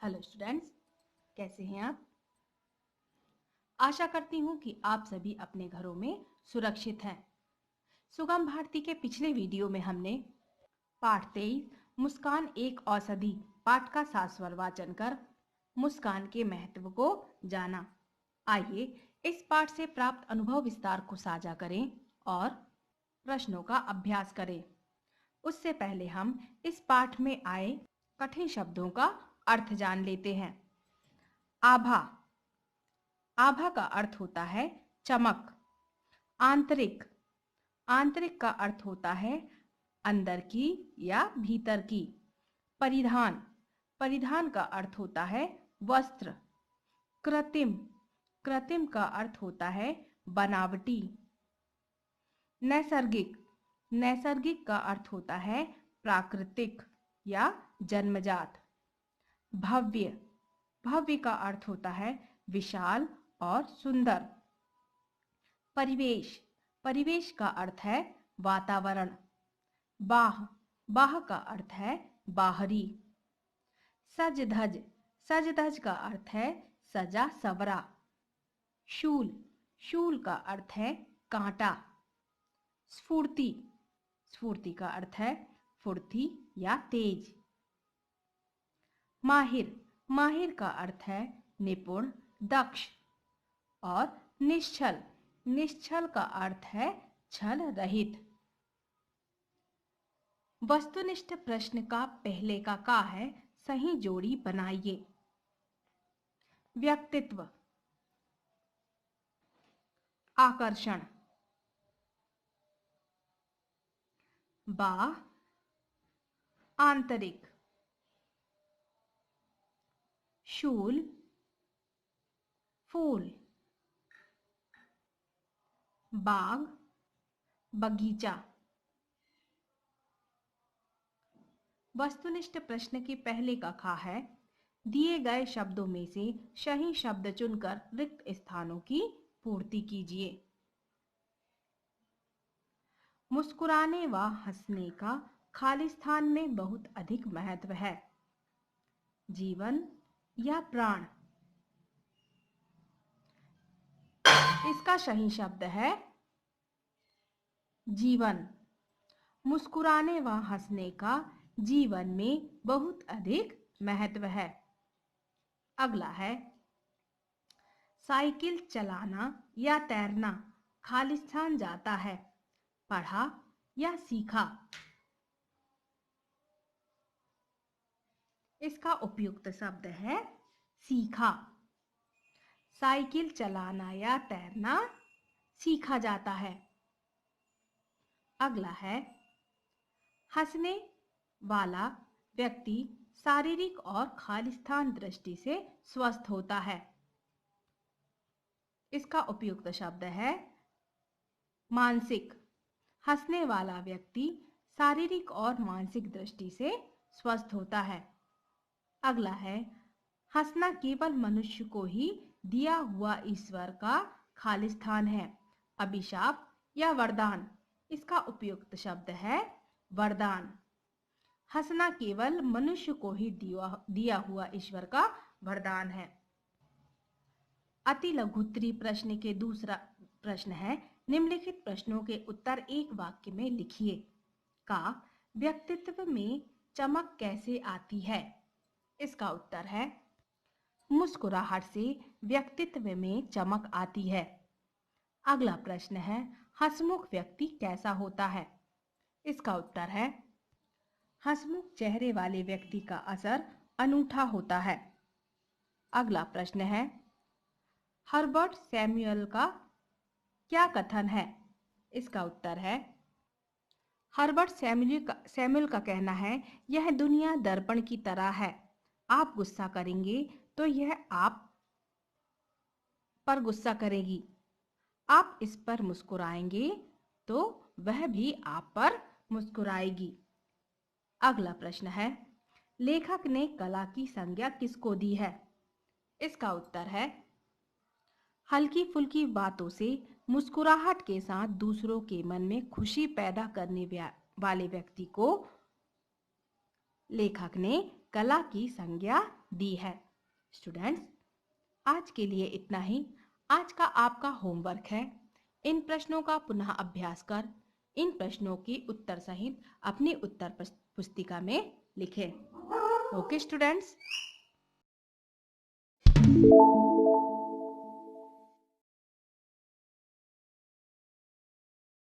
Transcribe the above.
Hello students, कैसे हैं आप? आशा करती हूँ कि आप सभी अपने घरों में सुरक्षित हैं। सुगम भारती के पिछले वीडियो में हमने पाठ 23 मुस्कान एक औषधि पाठ का सार वाचन कर मुस्कान के महत्व को जाना। आइए इस पाठ से प्राप्त अनुभव विस्तार को साझा करें और प्रश्नों का अभ्यास करें। उससे पहले हम इस पाठ में आए कठिन शब्दों का अर्थ जान लेते हैं। आभा। आभा का अर्थ होता है चमक। आंतरिक। आंतरिक का अर्थ होता है अंदर की या भीतर की। परिधान। परिधान का अर्थ होता है वस्त्र। कृत्रिम। कृत्रिम का अर्थ होता है बनावटी। नैसर्गिक। नैसर्गिक का अर्थ होता है प्राकृतिक या जन्मजात। भव्य। भव्य का अर्थ होता है विशाल और सुंदर। परिवेश। परिवेश का अर्थ है वातावरण। बाह। बाह का अर्थ है बाहरी। सज धज। सज धज का अर्थ है सजा सवरा। शूल। शूल का अर्थ है कांटा। स्फूर्ति। स्फूर्ति का अर्थ है फुर्ती या तेज। माहिर। माहिर का अर्थ है निपुण, दक्ष। और निश्चल। निश्चल का अर्थ है छल रहित। वस्तुनिष्ठ प्रश्न का पहले का है, सही जोड़ी बनाइए। व्यक्तित्व। आकर्षण। बाह। आंतरिक। शूल। फूल। बाग। बगीचा। वस्तुनिष्ठ प्रश्न के पहले का खा है, दिए गए शब्दों में से सही शब्द चुनकर रिक्त स्थानों की पूर्ति कीजिए। मुस्कुराने व हंसने का खालिस्तान में बहुत अधिक महत्व है। जीवन या प्राण। इसका सही शब्द है जीवन। मुस्कुराने व हंसने का जीवन में बहुत अधिक महत्व है। अगला है, साइकिल चलाना या तैरना खालिस्तान जाता है। पढ़ा या सीखा। इसका उपयुक्त शब्द है सीखा। साइकिल चलाना या तैरना सीखा जाता है। अगला है, हंसने वाला व्यक्ति शारीरिक और खालिस्तान दृष्टि से स्वस्थ होता है। इसका उपयुक्त शब्द है मानसिक। हंसने वाला व्यक्ति शारीरिक और मानसिक दृष्टि से स्वस्थ होता है। अगला है, हंसना केवल मनुष्य को ही दिया हुआ ईश्वर का खालिस्तान है। अभिशाप या वरदान। इसका उपयुक्त शब्द है वरदान। हंसना केवल मनुष्य को ही दिया हुआ ईश्वर का वरदान है। अति लघुत्तरी प्रश्न के दूसरा प्रश्न है, निम्नलिखित प्रश्नों के उत्तर एक वाक्य में लिखिए। का व्यक्तित्व में चमक कैसे आती है? इसका उत्तर है मुस्कुराहट से व्यक्तित्व में चमक आती है। अगला प्रश्न है, हंसमुख व्यक्ति कैसा होता है? इसका उत्तर है हंसमुख चेहरे वाले व्यक्ति का असर अनूठा होता है। अगला प्रश्न है, हर्बर्ट सैमुअल का क्या कथन है? इसका उत्तर है हर्बर्ट सैमुअल का कहना है, यह दुनिया दर्पण की तरह है। आप गुस्सा करेंगे तो यह आप पर गुस्सा करेगी। आप इस पर मुस्कुराएंगे तो वह भी आप पर मुस्कुराएगी। अगला प्रश्न है, लेखक ने कला की संज्ञा किसको दी है? इसका उत्तर है हल्की फुल्की बातों से मुस्कुराहट के साथ दूसरों के मन में खुशी पैदा करने वाले व्यक्ति को लेखक ने कला की संज्ञा दी है। स्टूडेंट्स, आज के लिए इतना ही। आज का आपका होमवर्क है, इन प्रश्नों का पुनः अभ्यास कर इन प्रश्नों की उत्तर सहित अपनी उत्तर पुस्तिका में लिखें। Okay students.